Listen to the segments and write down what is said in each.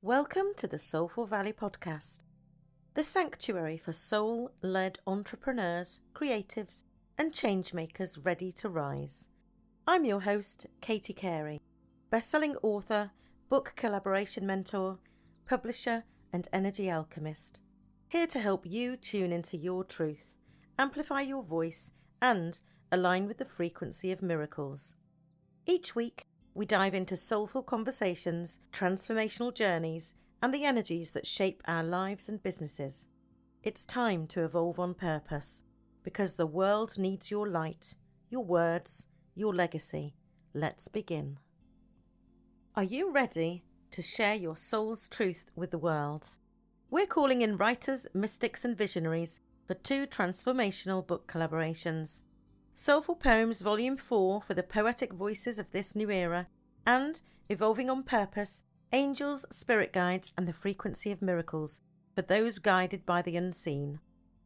Welcome to the Soulful Valley Podcast, the sanctuary for soul-led entrepreneurs, creatives, and changemakers ready to rise. I'm your host, Kerry, bestselling author, book collaboration mentor, publisher, and energy alchemist, here to help you tune into your truth, amplify your voice, and align with the frequency of miracles. Each week, we dive into soulful conversations, transformational journeys, and the energies that shape our lives and businesses. It's time to evolve on purpose, because the world needs your light, your words, your legacy. Let's begin. Are you ready to share your soul's truth with the world? We're calling in writers, mystics, and visionaries for 2 transformational book collaborations. Soulful Poems Volume 4 for the poetic voices of this new era, and Evolving on Purpose, Angels, Spirit Guides, and the Frequency of Miracles for those guided by the unseen.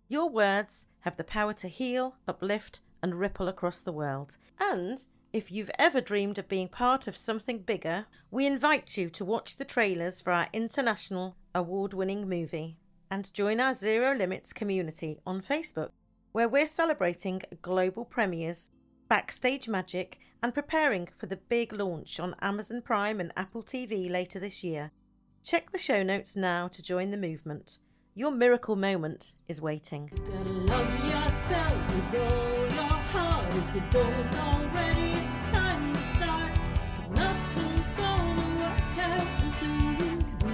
Your words have the power to heal, uplift, and ripple across the world. And if you've ever dreamed of being part of something bigger, we invite you to watch the trailers for our international award-winning movie and join our Zero Limits community on Facebook, where we're celebrating global premieres, backstage magic, and preparing for the big launch on Amazon Prime and Apple TV later this year. Check the show notes now to join the movement. Your miracle moment is waiting. You gotta love yourself with all your heart. If you don't already, it's time to start. 'Cause nothing's gonna work out until you do.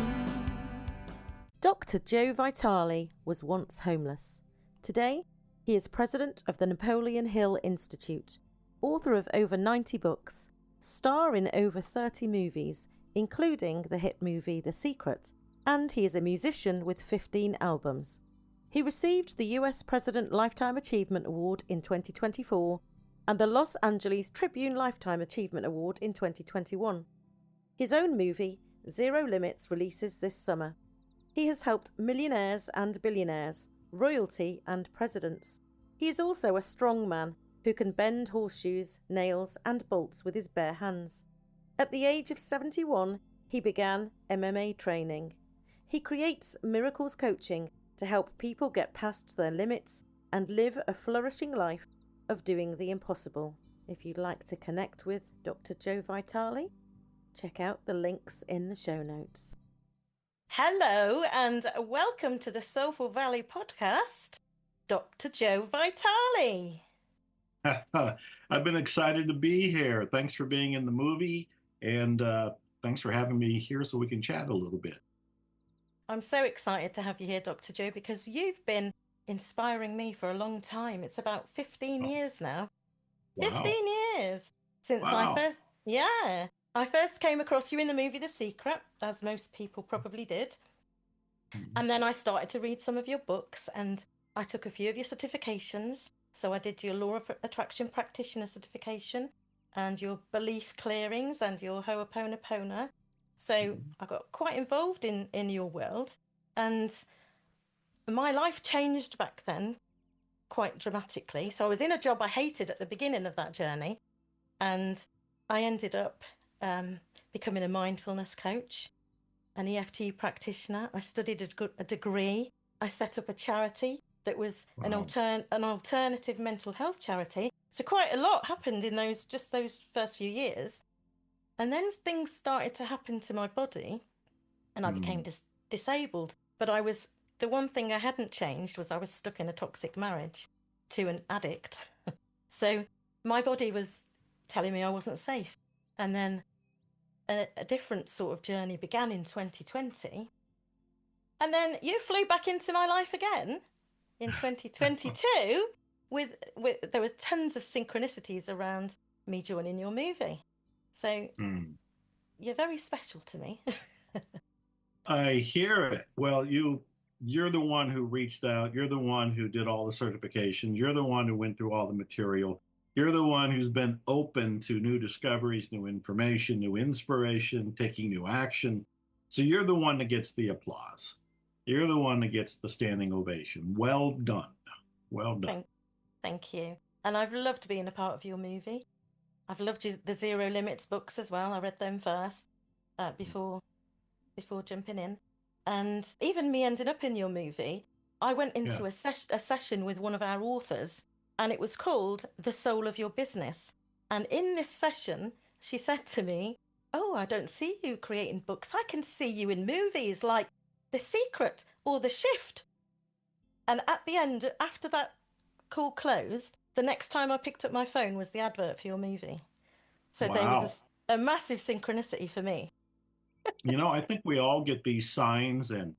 Dr. Joe Vitale was once homeless. Today, he is president of the Napoleon Hill Institute, author of over 90 books, star in over 30 movies, including the hit movie The Secret, and he is a musician with 15 albums. He received the US President Lifetime Achievement Award in 2024 and the Los Angeles Tribune Lifetime Achievement Award in 2021. His own movie, Zero Limits, releases this summer. He has helped millionaires and billionaires, royalty and presidents. He is also a strong man who can bend horseshoes, nails and bolts with his bare hands. At the age of 71, he began MMA training. He creates miracles coaching to help people get past their limits and live a flourishing life of doing the impossible. If you'd like to connect with Dr. Joe Vitale, check out the links in the show notes. Hello and welcome to the Soulful Valley Podcast, Dr. Joe Vitale. I've been excited to be here. Thanks for being in the movie, and thanks for having me here so we can chat a little bit. I'm so excited to have you here, Dr. Joe, because you've been inspiring me for a long time. It's about 15 years now. Wow. 15 years since Wow. I first came across you in the movie The Secret, as most people probably did. And then I started to read some of your books and I took a few of your certifications. So I did your Law of Attraction Practitioner certification and your belief clearings and your Ho'oponopono. So I got quite involved in your world, and my life changed back then quite dramatically. So I was in a job I hated at the beginning of that journey, and I ended up becoming a mindfulness coach, an EFT practitioner. I studied a degree. I set up a charity that was an alternative mental health charity. So quite a lot happened in those first few years. And then things started to happen to my body and I became disabled. But the one thing I hadn't changed was I was stuck in a toxic marriage to an addict. So my body was telling me I wasn't safe. And then a different sort of journey began in 2020. And then you flew back into my life again in 2022 with there were tons of synchronicities around me joining your movie. So you're very special to me. I hear it. Well, you're the one who reached out. You're the one who did all the certifications. You're the one who went through all the material. You're the one who's been open to new discoveries, new information, new inspiration, taking new action. So you're the one that gets the applause. You're the one that gets the standing ovation. Well done. Well done. Thank you. And I've loved being a part of your movie. I've loved the Zero Limits books as well. I read them first before before jumping in. And even me ending up in your movie, I went into a session with one of our authors, and it was called The Soul of Your Business. And in this session, she said to me, "Oh, I don't see you creating books. I can see you in movies like The Secret or The Shift." And at the end, after that call closed, the next time I picked up my phone was the advert for your movie. So there was a massive synchronicity for me. I think we all get these signs and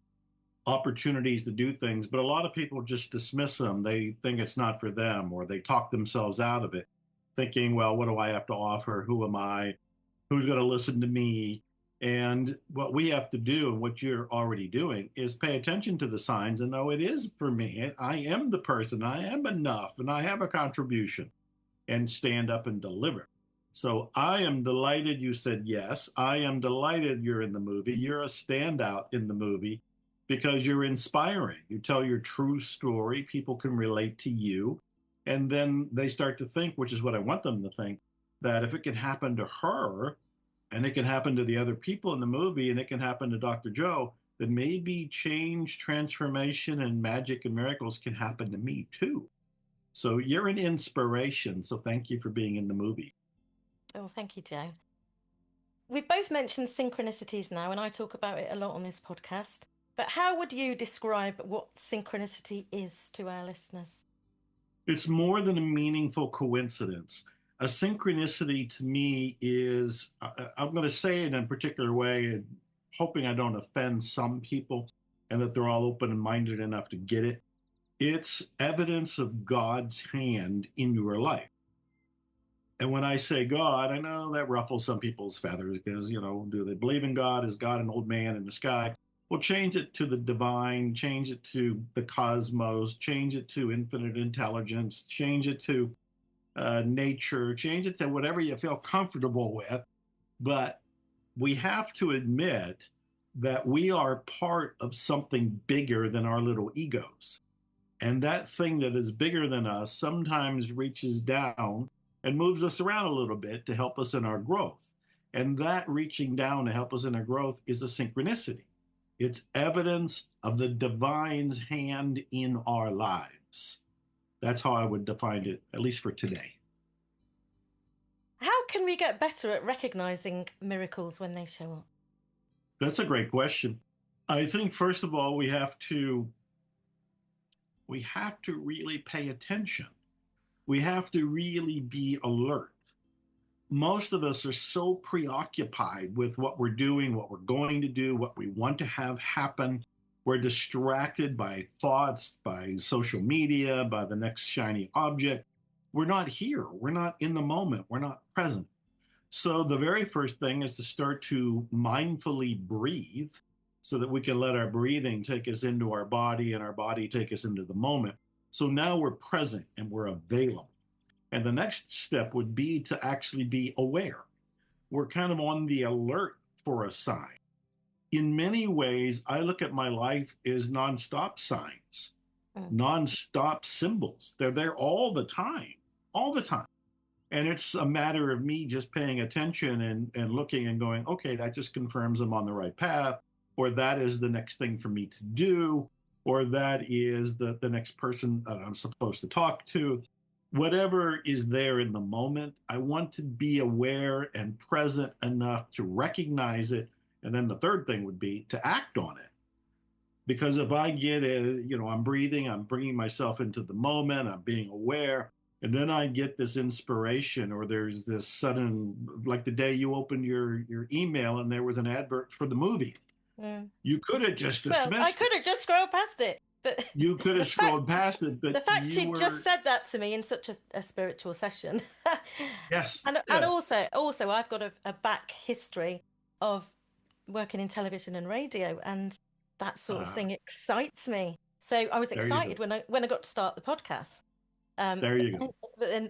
opportunities to do things, but a lot of people just dismiss them. They think it's not for them, or they talk themselves out of it, thinking, well, what do I have to offer? Who am I? Who's going to listen to me? And what we have to do, and what you're already doing, is pay attention to the signs and know it is for me. I am the person. I am enough, and I have a contribution, and stand up and deliver. So I am delighted you said yes. I am delighted you're in the movie. You're a standout in the movie because you're inspiring. You tell your true story. People can relate to you. And then they start to think, which is what I want them to think, that if it can happen to her, and it can happen to the other people in the movie, and it can happen to Dr. Joe, then maybe change, transformation, and magic and miracles can happen to me too. So you're an inspiration. So thank you for being in the movie. Oh, thank you, Joe. We've both mentioned synchronicities now, and I talk about it a lot on this podcast. But how would you describe what synchronicity is to our listeners? It's more than a meaningful coincidence. A synchronicity to me is, I'm going to say it in a particular way, and hoping I don't offend some people and that they're all open and minded enough to get it. It's evidence of God's hand in your life. And when I say God, I know that ruffles some people's feathers because, do they believe in God? Is God an old man in the sky? Well, change it to the divine, change it to the cosmos, change it to infinite intelligence, change it to nature, change it to whatever you feel comfortable with. But we have to admit that we are part of something bigger than our little egos. And that thing that is bigger than us sometimes reaches down and moves us around a little bit to help us in our growth. And that reaching down to help us in our growth is a synchronicity. It's evidence of the divine's hand in our lives. That's how I would define it, at least for today. How can we get better at recognizing miracles when they show up? That's a great question. I think, first of all, we have to really pay attention. We have to really be alert. Most of us are so preoccupied with what we're doing, what we're going to do, what we want to have happen. We're distracted by thoughts, by social media, by the next shiny object. We're not here. We're not in the moment. We're not present. So the very first thing is to start to mindfully breathe so that we can let our breathing take us into our body and our body take us into the moment. So now we're present and we're available. And the next step would be to actually be aware. We're kind of on the alert for a sign. In many ways, I look at my life as nonstop signs, nonstop symbols. They're there all the time. And it's a matter of me just paying attention and looking and going, okay, that just confirms I'm on the right path, or that is the next thing for me to do, or that is the next person that I'm supposed to talk to. Whatever is there in the moment, I want to be aware and present enough to recognize it. And then the third thing would be to act on it. Because if I get it, I'm breathing, I'm bringing myself into the moment, I'm being aware, and then I get this inspiration, or there's this sudden, like the day you opened your email and there was an advert for the movie. You could have just dismissed it. I could have just scrolled past it. But you could have scrolled past it. But the fact she just said that to me in such a spiritual session. Yes. And also I've got a back history of working in television and radio, and that sort of thing excites me. So I was excited when I got to start the podcast. There you go. And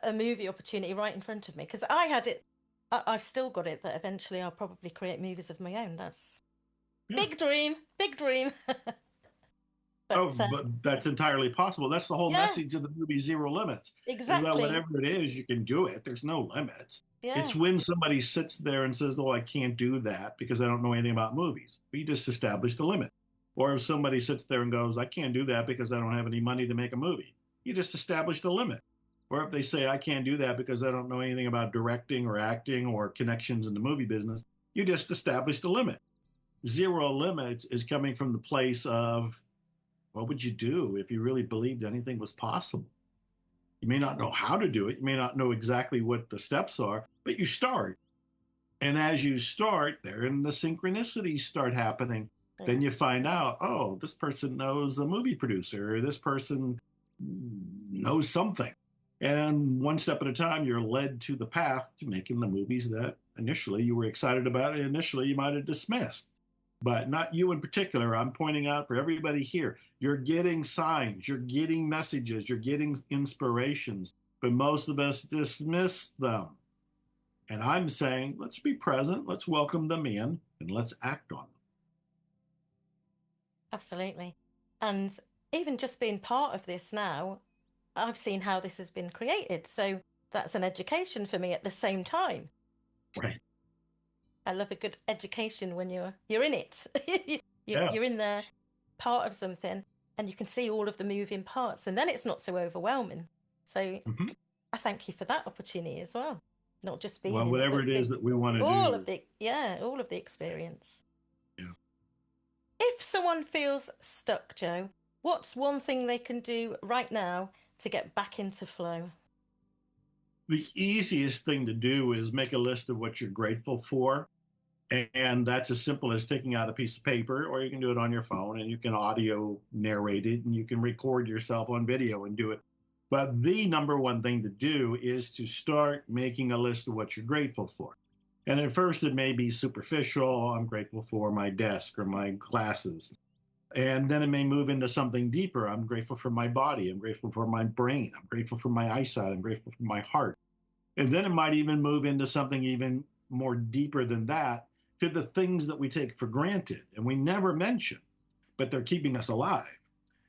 a movie opportunity right in front of me, because I had it. I've still got it that eventually I'll probably create movies of my own. That's big dream. But that's entirely possible. That's the whole message of the movie Zero Limits. Exactly. That whatever it is, you can do it. There's no limits. Yeah. It's when somebody sits there and says, "Oh, I can't do that because I don't know anything about movies." We just established a limit. Or if somebody sits there and goes, "I can't do that because I don't have any money to make a movie," you just established a limit. Or if they say, "I can't do that because I don't know anything about directing or acting or connections in the movie business," you just established a limit. Zero limits is coming from the place of, what would you do if you really believed anything was possible? You may not know how to do it. You may not know exactly what the steps are, but you start. And as you start, then the synchronicities start happening. Then you find out, oh, this person knows the movie producer, or this person knows something. And one step at a time, you're led to the path to making the movies that initially you were excited about and initially you might have dismissed. But not you in particular. I'm pointing out for everybody here, you're getting signs, you're getting messages, you're getting inspirations, but most of us dismiss them. And I'm saying, let's be present, let's welcome them in, and let's act on them. Absolutely. And even just being part of this now, I've seen how this has been created. So that's an education for me at the same time. Right. I love a good education when you're in it. Yeah. You're in there, part of something, and you can see all of the moving parts, and then it's not so overwhelming. So I thank you for that opportunity as well. Not just being Well, whatever it is that we want to do. All of the experience. Yeah. If someone feels stuck, Joe, what's one thing they can do right now to get back into flow? The easiest thing to do is make a list of what you're grateful for. And that's as simple as taking out a piece of paper, or you can do it on your phone and you can audio narrate it and you can record yourself on video and do it. But the number one thing to do is to start making a list of what you're grateful for. And at first it may be superficial. I'm grateful for my desk or my glasses. And then it may move into something deeper. I'm grateful for my body. I'm grateful for my brain. I'm grateful for my eyesight. I'm grateful for my heart. And then it might even move into something even more deeper than that, to the things that we take for granted and we never mention, but they're keeping us alive.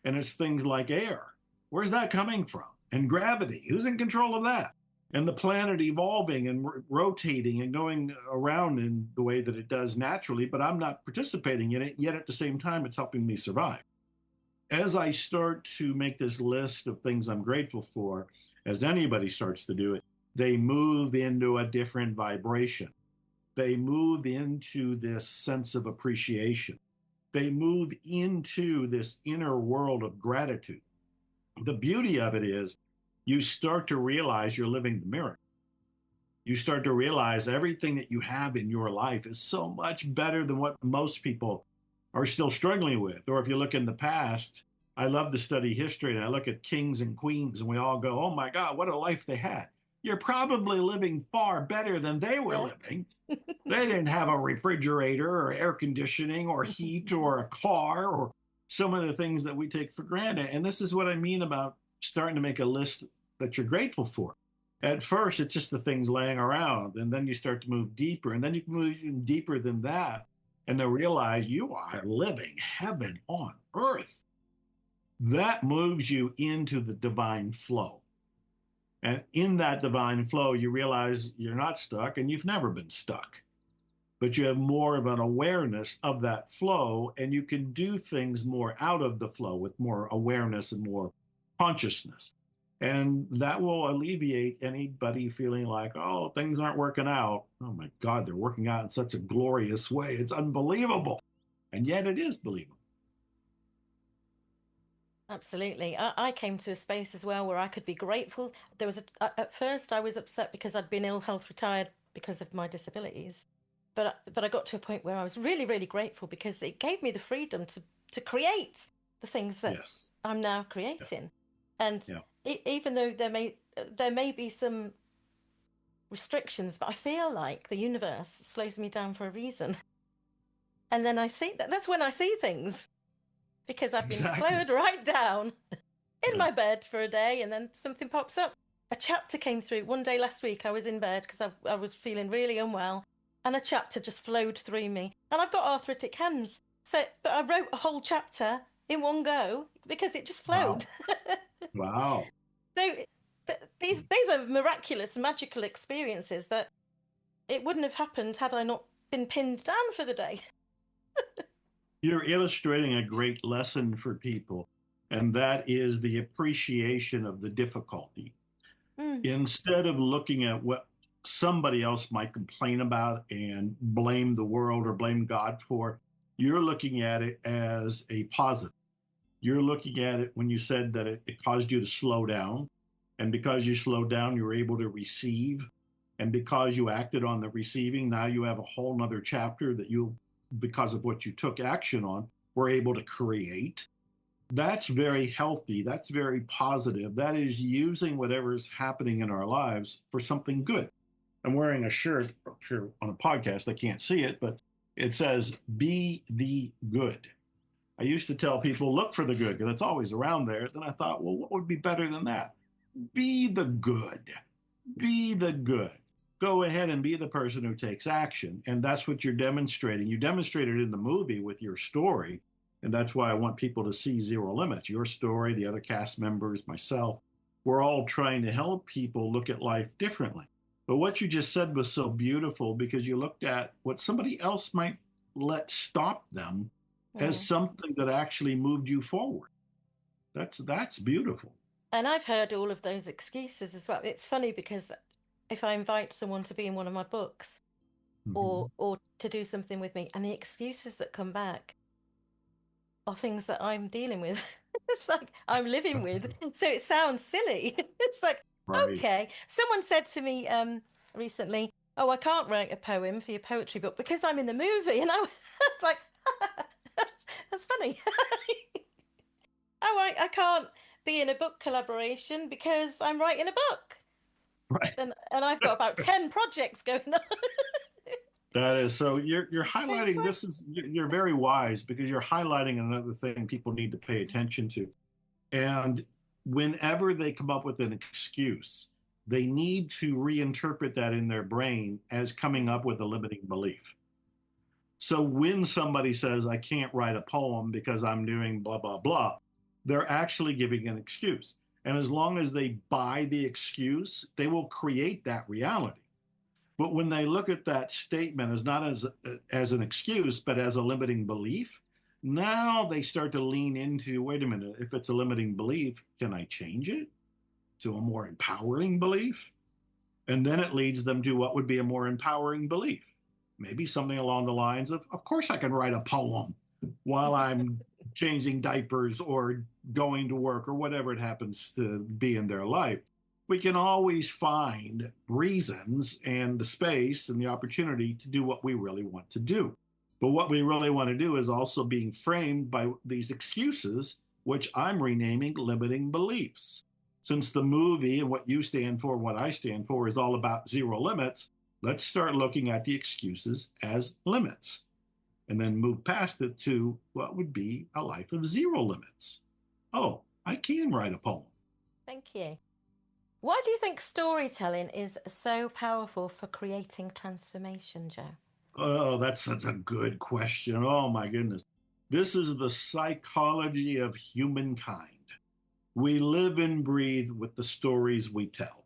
And it's things like air. Where's that coming from? And gravity. Who's in control of that? And the planet evolving and rotating and going around in the way that it does naturally, but I'm not participating in it, yet at the same time, it's helping me survive. As I start to make this list of things I'm grateful for, as anybody starts to do it, they move into a different vibration. They move into this sense of appreciation. They move into this inner world of gratitude. The beauty of it is you start to realize you're living the miracle. You start to realize everything that you have in your life is so much better than what most people are still struggling with. Or if you look in the past, I love to study history and I look at kings and queens and we all go, oh my God, what a life they had. You're probably living far better than they were living. They didn't have a refrigerator or air conditioning or heat or a car or some of the things that we take for granted. And this is what I mean about starting to make a list that you're grateful for. At first, it's just the things laying around. And then you start to move deeper. And then you can move even deeper than that and then realize you are living heaven on earth. That moves you into the divine flow. And in that divine flow, you realize you're not stuck and you've never been stuck. But you have more of an awareness of that flow, and you can do things more out of the flow with more awareness and more consciousness. And that will alleviate anybody feeling like, oh, things aren't working out. Oh my God, they're working out in such a glorious way. It's unbelievable. And yet it is believable. Absolutely. I came to a space as well where I could be grateful. There was at first I was upset because I'd been ill health retired because of my disabilities. But I got to a point where I was really, really grateful because it gave me the freedom to create the things that I'm now creating. Yeah. And even though there may be some restrictions, but I feel like the universe slows me down for a reason. And then I see that's when I see things. Because I've been slowed right down in my bed for a day and then something pops up. A chapter came through. One day last week I was in bed because I was feeling really unwell and a chapter just flowed through me. And I've got arthritic hands. But I wrote a whole chapter in one go because it just flowed. Wow. So these are miraculous, magical experiences that it wouldn't have happened had I not been pinned down for the day. You're illustrating a great lesson for people, and that is the appreciation of the difficulty. Mm. Instead of looking at what somebody else might complain about and blame the world or blame God for, you're looking at it as a positive. You're looking at it when you said that it caused you to slow down. And because you slowed down, you were able to receive. And because you acted on the receiving, now you have a whole nother chapter that you, because of what you took action on, were able to create. That's very healthy. That's very positive. That is using whatever's happening in our lives for something good. I'm wearing a shirt, sure, on a podcast. I can't see it, but it says, "Be the good." I used to tell people, look for the good, because it's always around there. Then I thought, well, what would be better than that? Be the good. Be the good. Go ahead and be the person who takes action. And that's what you're demonstrating. You demonstrated in the movie with your story. And that's why I want people to see Zero Limits. Your story, the other cast members, myself, we're all trying to help people look at life differently. But what you just said was so beautiful, because you looked at what somebody else might let stop them as something that actually moved you forward. That's beautiful. And I've heard all of those excuses as well. It's funny because if I invite someone to be in one of my books or to do something with me, and the excuses that come back are things that I'm dealing with. It's like I'm living with. So it sounds silly. It's like, Right. okay. Someone said to me recently, "Oh, I can't write a poem for your poetry book because I'm in a movie." And I was like, that's funny. Oh, I can't be in a book collaboration because I'm writing a book. Right. And I've got about 10 projects going on. That is, so you're highlighting, you're very wise, because you're highlighting another thing people need to pay attention to. And whenever they come up with an excuse, they need to reinterpret that in their brain as coming up with a limiting belief. So when somebody says, I can't write a poem because I'm doing blah, blah, blah, they're actually giving an excuse. And as long as they buy the excuse, they will create that reality. But when they look at that statement as not as an excuse, but as a limiting belief, now they start to lean into, wait a minute, if it's a limiting belief, can I change it to a more empowering belief? And then it leads them to what would be a more empowering belief. Maybe something along the lines of course I can write a poem while I'm changing diapers or going to work or whatever it happens to be in their life. We can always find reasons and the space and the opportunity to do what we really want to do. But what we really want to do is also being framed by these excuses, which I'm renaming limiting beliefs. Since the movie and what you stand for, what I stand for, is all about zero limits, let's start looking at the excuses as limits and then move past it to what would be a life of zero limits. Oh, I can write a poem. Thank you. Why do you think storytelling is so powerful for creating transformation, Joe? Oh, that's such a good question. Oh, my goodness. This is the psychology of humankind. We live and breathe with the stories we tell.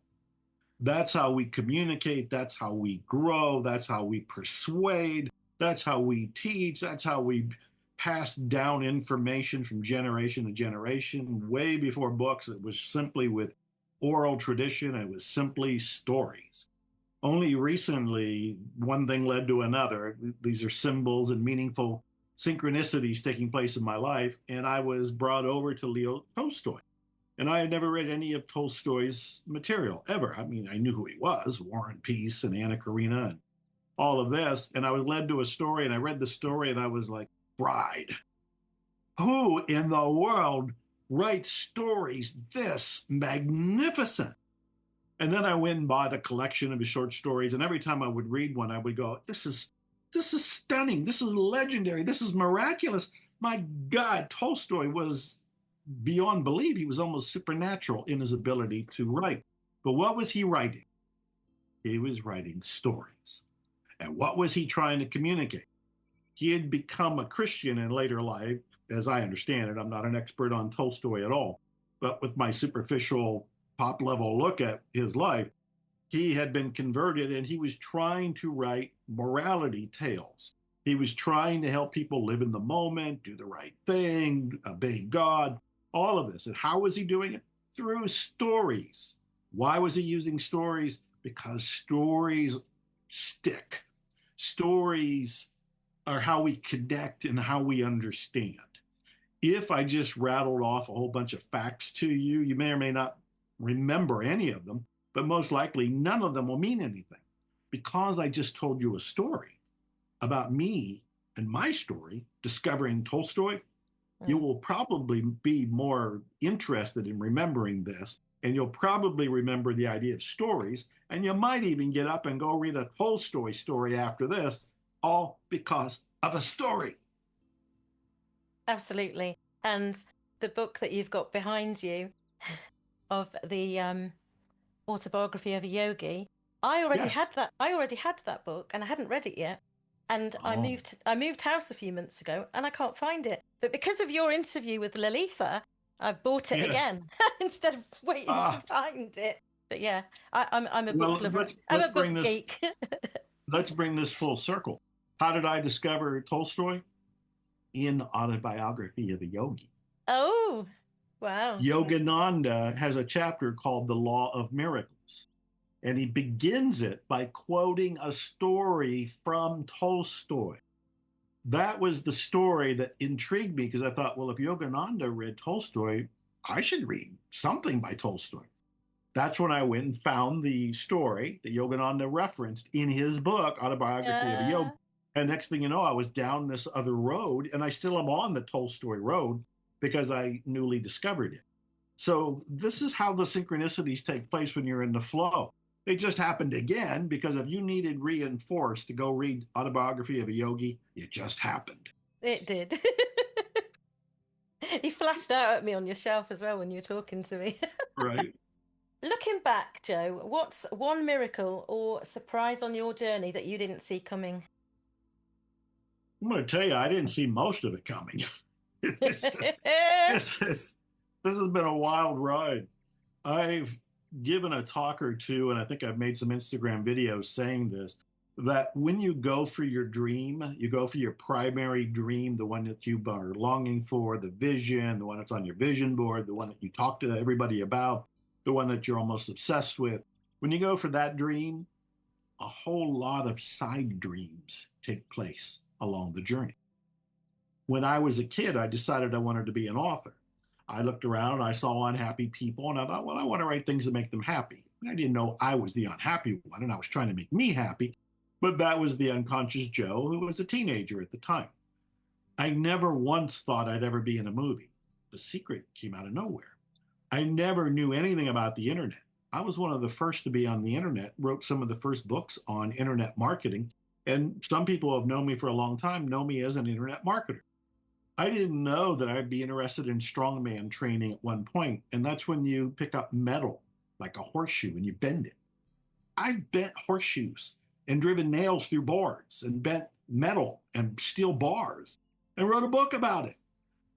That's how we communicate. That's how we grow. That's how we persuade. That's how we teach. That's how we pass down information from generation to generation. Way before books, it was simply with oral tradition. It was simply stories. Only recently, one thing led to another. These are symbols and meaningful synchronicities taking place in my life. And I was brought over to Leo Tolstoy. And I had never read any of Tolstoy's material ever. I mean, I knew who he was, War and Peace and Anna Karenina and all of this. And I was led to a story, and I read the story, and I was like, bride, who in the world writes stories this magnificent? And then I went and bought a collection of his short stories. And every time I would read one, I would go, this is stunning. This is legendary. This is miraculous. My God, Tolstoy was beyond belief. He was almost supernatural in his ability to write. But what was he writing? He was writing stories. And what was he trying to communicate? He had become a Christian in later life, as I understand it. I'm not an expert on Tolstoy at all. But with my superficial top-level look at his life, he had been converted and he was trying to write morality tales. He was trying to help people live in the moment, do the right thing, obey God, all of this. And how was he doing it? Through stories. Why was he using stories? Because stories stick. Stories are how we connect and how we understand. If I just rattled off a whole bunch of facts to you, you may or may not remember any of them, but most likely none of them will mean anything. Because I just told you a story about me and my story, discovering Tolstoy, you will probably be more interested in remembering this, and you'll probably remember the idea of stories, and you might even get up and go read a Tolstoy story after this, all because of a story. Absolutely. And the book that you've got behind you of the autobiography of a yogi, I already had that book and I hadn't read it yet. And I moved house a few months ago and I can't find it. But because of your interview with Lalitha, I've bought it again instead of waiting to find it. But yeah, I'm a book lover. I'm a book geek. Let's bring this full circle. How did I discover Tolstoy? In Autobiography of a Yogi. Oh, wow. Yogananda has a chapter called The Law of Miracles. And he begins it by quoting a story from Tolstoy. That was the story that intrigued me because I thought, well, if Yogananda read Tolstoy, I should read something by Tolstoy. That's when I went and found the story that Yogananda referenced in his book, Autobiography of a Yogi. And next thing you know, I was down this other road, and I still am on the Tolstoy road because I newly discovered it. So this is how the synchronicities take place when you're in the flow. It just happened again because if you needed reinforced to go read Autobiography of a Yogi, it just happened. It did. You flashed out at me on your shelf as well when you were talking to me. Right. Looking back, Joe, what's one miracle or surprise on your journey that you didn't see coming? I'm going to tell you, I didn't see most of it coming. This has been a wild ride. I've given a talk or two, and I think I've made some Instagram videos saying this, that when you go for your dream, you go for your primary dream, the one that you are longing for, the vision, the one that's on your vision board, the one that you talk to everybody about, the one that you're almost obsessed with. When you go for that dream, a whole lot of side dreams take place along the journey. When I was a kid, I decided I wanted to be an author. I looked around and I saw unhappy people and I thought, well, I want to write things that make them happy. And I didn't know I was the unhappy one and I was trying to make me happy, but that was the unconscious Joe who was a teenager at the time. I never once thought I'd ever be in a movie. The Secret came out of nowhere. I never knew anything about the internet. I was one of the first to be on the internet, wrote some of the first books on internet marketing. And some people who have known me for a long time know me as an internet marketer. I didn't know that I'd be interested in strongman training at one point. And that's when you pick up metal, like a horseshoe, and you bend it. I've bent horseshoes and driven nails through boards and bent metal and steel bars and wrote a book about it.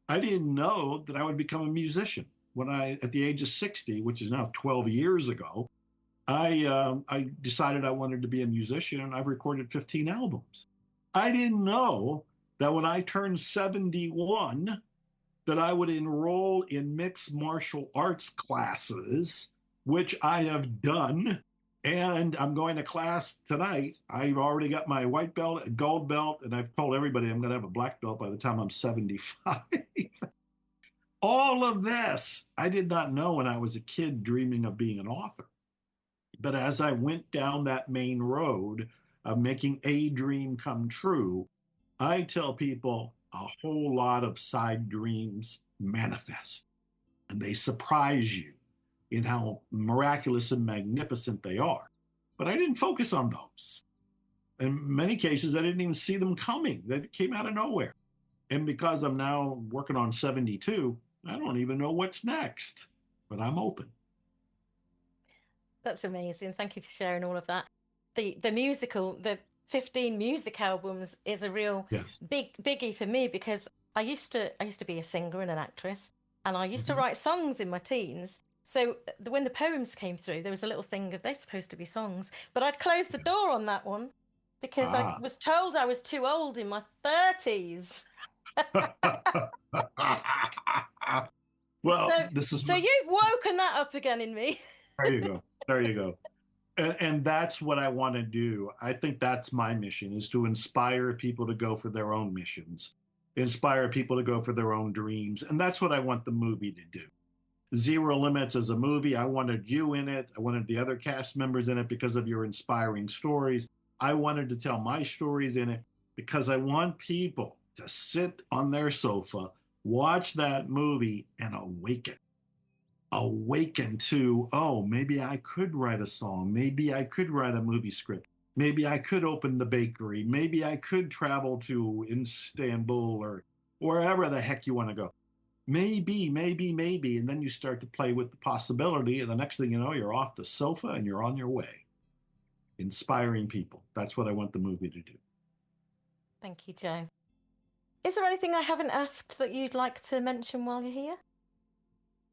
I didn't know that I would become a musician. When at the age of 60, which is now 12 years ago, I decided I wanted to be a musician, and I've recorded 15 albums. I didn't know that when I turned 71, that I would enroll in mixed martial arts classes, which I have done. And I'm going to class tonight. I've already got my white belt, a gold belt, and I've told everybody I'm going to have a black belt by the time I'm 75. All of this, I did not know when I was a kid dreaming of being an author. But as I went down that main road of making a dream come true, I tell people a whole lot of side dreams manifest, and they surprise you in how miraculous and magnificent they are. But I didn't focus on those. In many cases, I didn't even see them coming. They came out of nowhere. And because I'm now working on 72, I don't even know what's next, but I'm open. That's amazing. Thank you for sharing all of that. The musical, the 15 music albums is a real biggie for me because I used to be a singer and an actress, and I used to write songs in my teens, So when the poems came through, there was a little thing of they're supposed to be songs, but I'd closed the door on that one because I Ah. was told I was too old in my 30s. Well, So, this is so you've woken that up again in me. there you go. There you go. And that's what I want to do. I think that's my mission, is to inspire people to go for their own missions, inspire people to go for their own dreams. And that's what I want the movie to do. Zero Limits as a movie, I wanted you in it. I wanted the other cast members in it because of your inspiring stories. I wanted to tell my stories in it because I want people to sit on their sofa, watch that movie, and awaken to, oh, maybe I could write a song. Maybe I could write a movie script. Maybe I could open the bakery. Maybe I could travel to Istanbul or wherever the heck you want to go. Maybe. And then you start to play with the possibility. And the next thing you know, you're off the sofa and you're on your way. Inspiring people. That's what I want the movie to do. Thank you, Joe. Is there anything I haven't asked that you'd like to mention while you're here?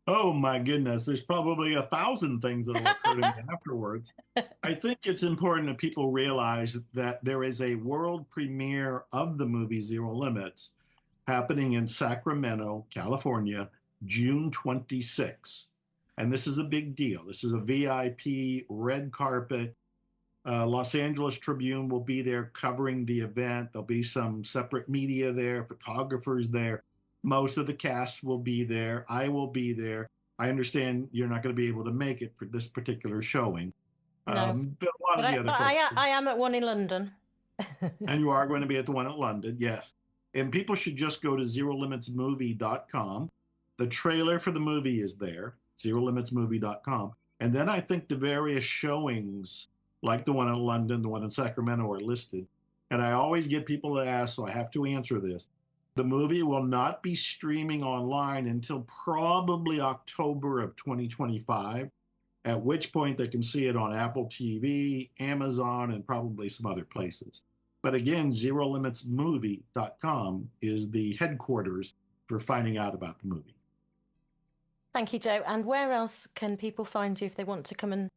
Oh my goodness, there's probably 1,000 things that'll occur to me afterwards. I think it's important that people realize that there is a world premiere of the movie Zero Limits happening in Sacramento, California, June 26. And this is a big deal. This is a VIP red carpet. Los Angeles Tribune will be there covering the event. There'll be some separate media there, photographers there. Most of the cast will be there. I will be there. I understand you're not going to be able to make it for this particular showing. No. But a lot of the other folks. I am at one in London. And you are going to be at the one in London, yes. And people should just go to zerolimitsmovie.com. The trailer for the movie is there, zerolimitsmovie.com. And then I think the various showings, like the one in London, the one in Sacramento, are listed. And I always get people to ask, so I have to answer this. The movie will not be streaming online until probably October of 2025, at which point they can see it on Apple TV, Amazon, and probably some other places. But again, zerolimitsmovie.com is the headquarters for finding out about the movie. Thank you, Joe. And where else can people find you if they want to come and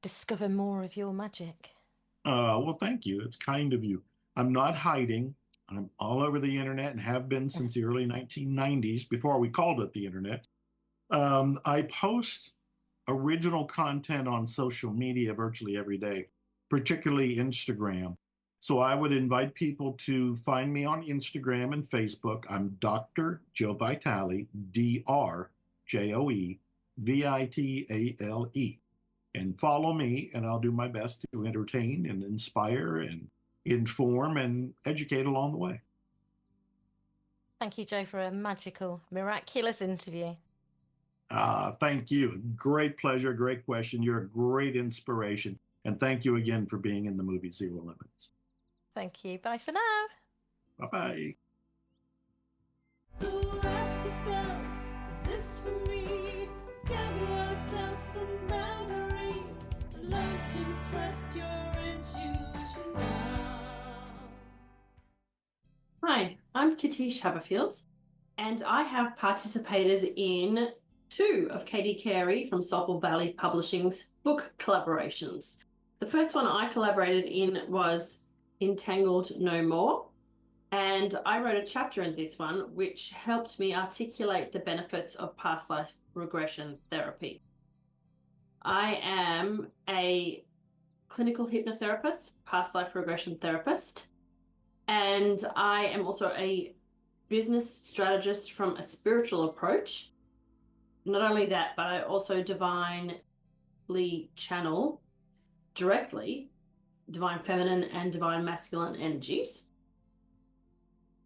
discover more of your magic? Well, thank you. It's kind of you. I'm not hiding. I'm all over the internet and have been since the early 1990s, before we called it the internet. I post original content on social media virtually every day, particularly Instagram. So I would invite people to find me on Instagram and Facebook. I'm Dr. Joe Vitale, DrJoe Vitale. And follow me, and I'll do my best to entertain and inspire and inform and educate along the way. Thank you, Joe, for a magical, miraculous interview. Thank you. Great pleasure. Great question. You're a great inspiration. And thank you again for being in the movie Zero Limits. Thank you. Bye for now. Bye-bye. So ask yourself, is this for me? Give yourself some boundaries. Learn to trust your intuition now. Hi, I'm Katish Haberfield, and I have participated in 2 of Katie Kerry from Soulful Valley Publishing's book collaborations. The first one I collaborated in was Entangled No More, and I wrote a chapter in this one which helped me articulate the benefits of past life regression therapy. I am a clinical hypnotherapist, past life regression therapist, and I am also a business strategist from a spiritual approach. Not only that, but I also divinely channel directly divine feminine and divine masculine energies.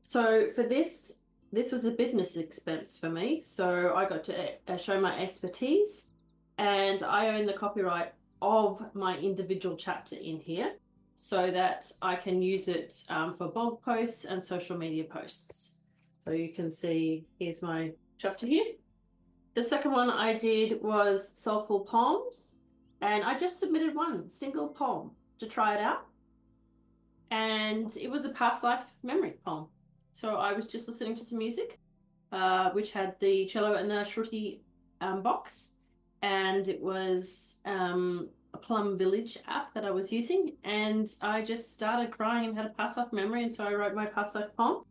So for this was a business expense for me. So I got to show my expertise, and I own the copyright of my individual chapter in here so that I can use it for blog posts and social media posts. So you can see, here's my chapter here. The second one I did was Soulful Poems, and I just submitted one single poem to try it out. And it was a past life memory poem. So I was just listening to some music, which had the cello and the shruti box. and it was a Plum Village app that I was using, and I just started crying and had a past-life memory, and so I wrote my past-life poem.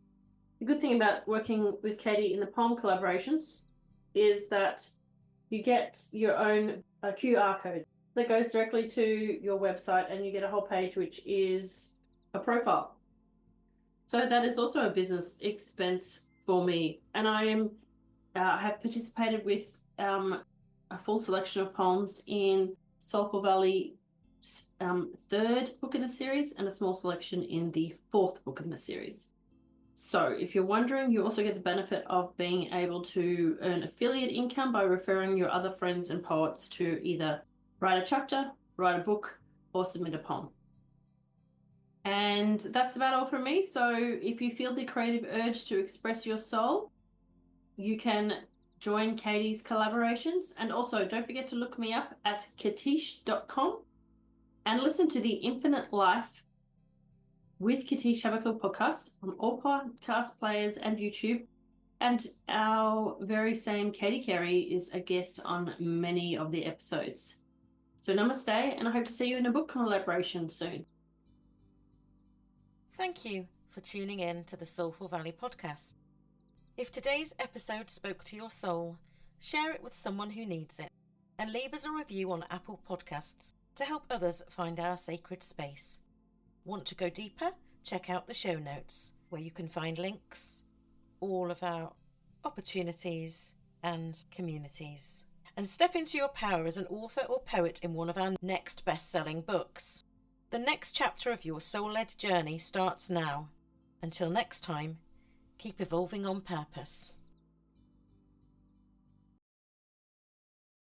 The good thing about working with Katie in the poem collaborations is that you get your own QR code that goes directly to your website, and you get a whole page which is a profile. So that is also a business expense for me, and I have participated with a full selection of poems in Soulful Valley third book in the series, and a small selection in the fourth book in the series. So if you're wondering, you also get the benefit of being able to earn affiliate income by referring your other friends and poets to either write a chapter, write a book, or submit a poem. And that's about all from me. So if you feel the creative urge to express your soul, you can join Katie's collaborations. And also don't forget to look me up at katish.com and listen to the Infinite Life with Katish Haberfield podcast on all podcast players and YouTube. And our very same Katie Kerry is a guest on many of the episodes. So namaste, and I hope to see you in a book collaboration soon. Thank you for tuning in to the Soulful Valley Podcast. If today's episode spoke to your soul, share it with someone who needs it, and leave us a review on Apple Podcasts to help others find our sacred space. Want to go deeper? Check out the show notes, where you can find links, all of our opportunities and communities. And step into your power as an author or poet in one of our next best-selling books. The next chapter of your soul-led journey starts now. Until next time, keep evolving on purpose.